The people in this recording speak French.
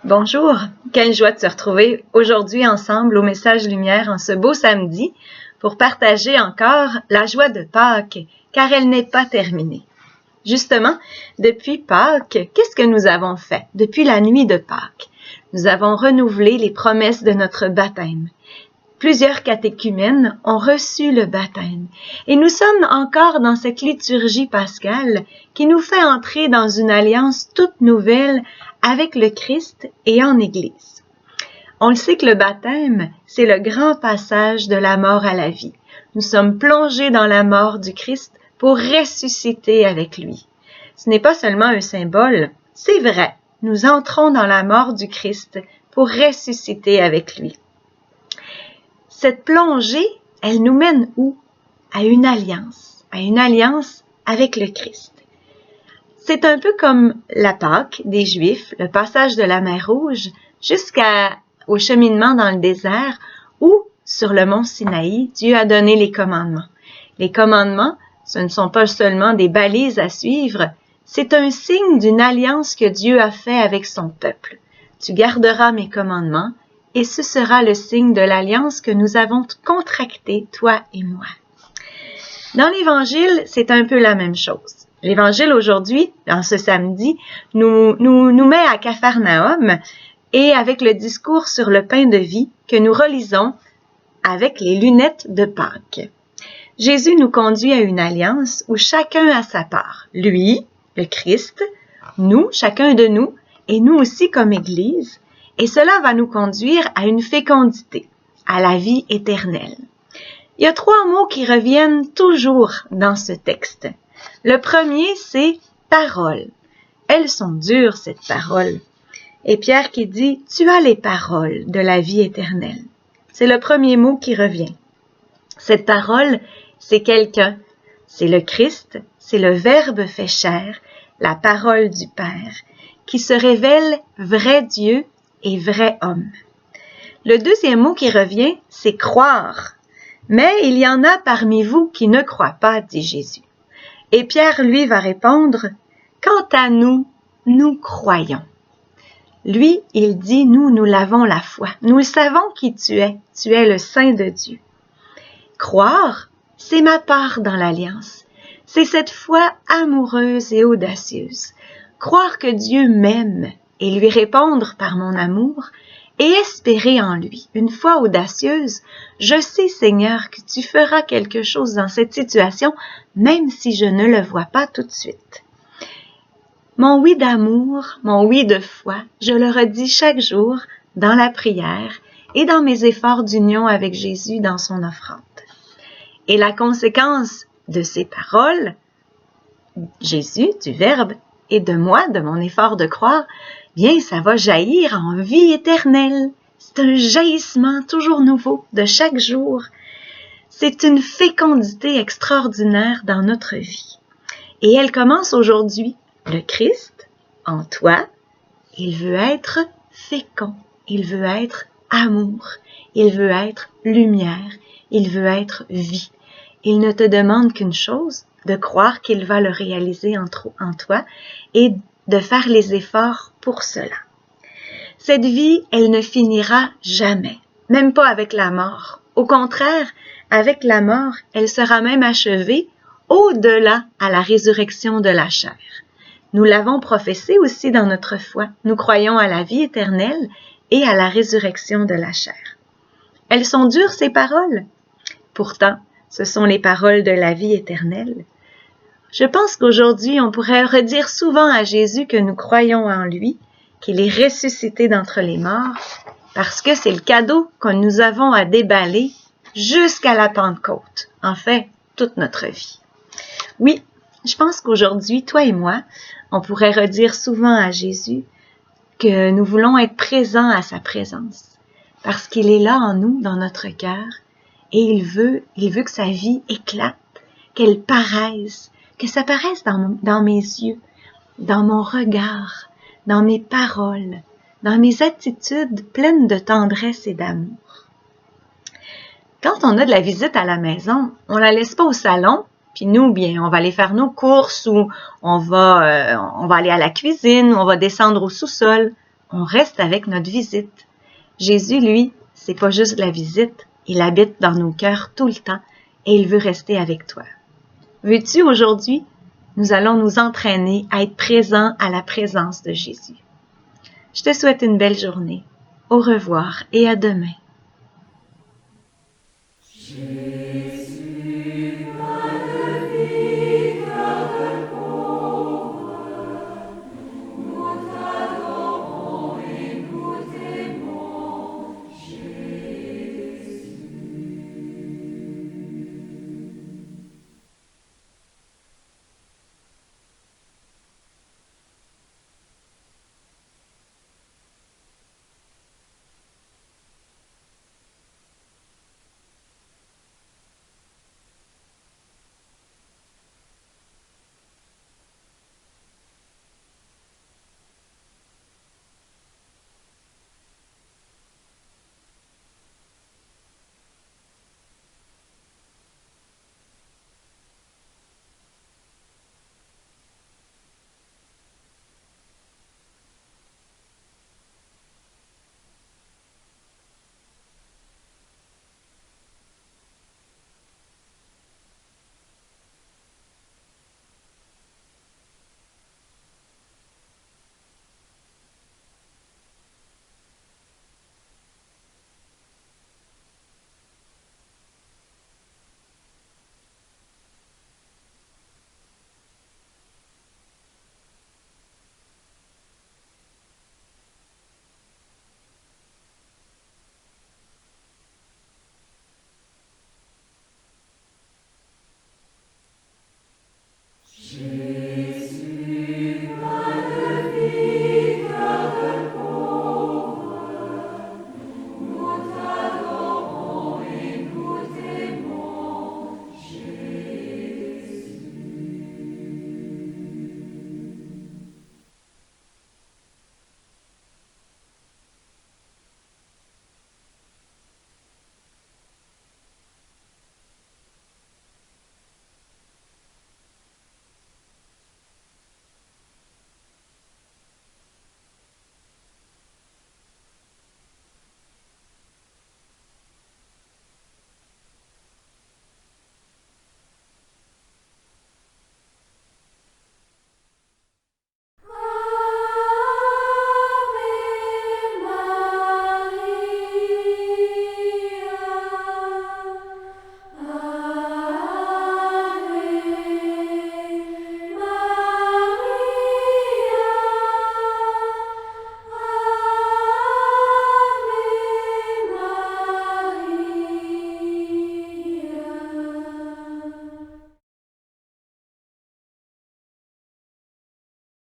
Bonjour, quelle joie de se retrouver aujourd'hui ensemble au Message Lumière en ce beau samedi pour partager encore la joie de Pâques, car elle n'est pas terminée. Justement, depuis Pâques, qu'est-ce que nous avons fait? Depuis la nuit de Pâques, nous avons renouvelé les promesses de notre baptême. Plusieurs catéchumènes ont reçu le baptême et nous sommes encore dans cette liturgie pascale qui nous fait entrer dans une alliance toute nouvelle avec le Christ et en Église. On le sait que le baptême, c'est le grand passage de la mort à la vie. Nous sommes plongés dans la mort du Christ pour ressusciter avec lui. Ce n'est pas seulement un symbole, c'est vrai. Nous entrons dans la mort du Christ pour ressusciter avec lui. Cette plongée, elle nous mène où? À une alliance avec le Christ. C'est un peu comme la Pâque des Juifs, le passage de la mer Rouge, jusqu'au cheminement dans le désert où, sur le mont Sinaï, Dieu a donné les commandements. Les commandements, ce ne sont pas seulement des balises à suivre, c'est un signe d'une alliance que Dieu a fait avec son peuple. Tu garderas mes commandements, et ce sera le signe de l'alliance que nous avons contractée, toi et moi. Dans l'Évangile, c'est un peu la même chose. L'Évangile aujourd'hui, en ce samedi, nous met à Capharnaüm et avec le discours sur le pain de vie que nous relisons avec les lunettes de Pâques. Jésus nous conduit à une alliance où chacun a sa part. Lui, le Christ, nous, chacun de nous, et nous aussi comme Église. Et cela va nous conduire à une fécondité, à la vie éternelle. Il y a 3 mots qui reviennent toujours dans ce texte. Le premier, c'est « parole ». Elles sont dures, cette parole. Et Pierre qui dit « tu as les paroles de la vie éternelle ». C'est le premier mot qui revient. Cette parole, c'est quelqu'un. C'est le Christ, c'est le Verbe fait chair, la parole du Père, qui se révèle vrai Dieu et vrai homme. Le deuxième mot qui revient, c'est croire. Mais il y en a parmi vous qui ne croient pas, dit Jésus. Et Pierre, lui, va répondre, quant à nous, nous croyons. Lui, il dit, nous l'avons la foi. Nous le savons qui tu es le Saint de Dieu. Croire, c'est ma part dans l'alliance. C'est cette foi amoureuse et audacieuse. Croire que Dieu m'aime et lui répondre par mon amour, et espérer en lui. Une foi audacieuse, je sais, Seigneur, que tu feras quelque chose dans cette situation, même si je ne le vois pas tout de suite. Mon oui d'amour, mon oui de foi, je le redis chaque jour dans la prière et dans mes efforts d'union avec Jésus dans son offrande. Et la conséquence de ces paroles, Jésus, du Verbe, et de moi, de mon effort de croire, bien, ça va jaillir en vie éternelle. C'est un jaillissement toujours nouveau de chaque jour. C'est une fécondité extraordinaire dans notre vie. Et elle commence aujourd'hui. Le Christ, en toi, il veut être fécond. Il veut être amour. Il veut être lumière. Il veut être vie. Il ne te demande qu'une chose, de croire qu'il va le réaliser en toi et de faire les efforts pour cela. Cette vie, elle ne finira jamais, même pas avec la mort. Au contraire, avec la mort, elle sera même achevée au-delà à la résurrection de la chair. Nous l'avons professé aussi dans notre foi. Nous croyons à la vie éternelle et à la résurrection de la chair. Elles sont dures, ces paroles. Pourtant, ce sont les paroles de la vie éternelle. Je pense qu'aujourd'hui, on pourrait redire souvent à Jésus que nous croyons en lui, qu'il est ressuscité d'entre les morts, parce que c'est le cadeau que nous avons à déballer jusqu'à la Pentecôte, en fait, toute notre vie. Oui, je pense qu'aujourd'hui, toi et moi, on pourrait redire souvent à Jésus que nous voulons être présents à sa présence, parce qu'il est là en nous, dans notre cœur, et il veut que sa vie éclate, qu'elle paraisse, que ça paraisse dans mes yeux, dans mon regard, dans mes paroles, dans mes attitudes pleines de tendresse et d'amour. Quand on a de la visite à la maison, on la laisse pas au salon, puis nous, bien, on va aller faire nos courses ou on va aller à la cuisine ou on va descendre au sous-sol. on reste avec notre visite. Jésus, lui, c'est pas juste la visite, il habite dans nos cœurs tout le temps et il veut rester avec toi. Veux-tu aujourd'hui, nous allons nous entraîner à être présents à la présence de Jésus. Je te souhaite une belle journée. Au revoir et à demain.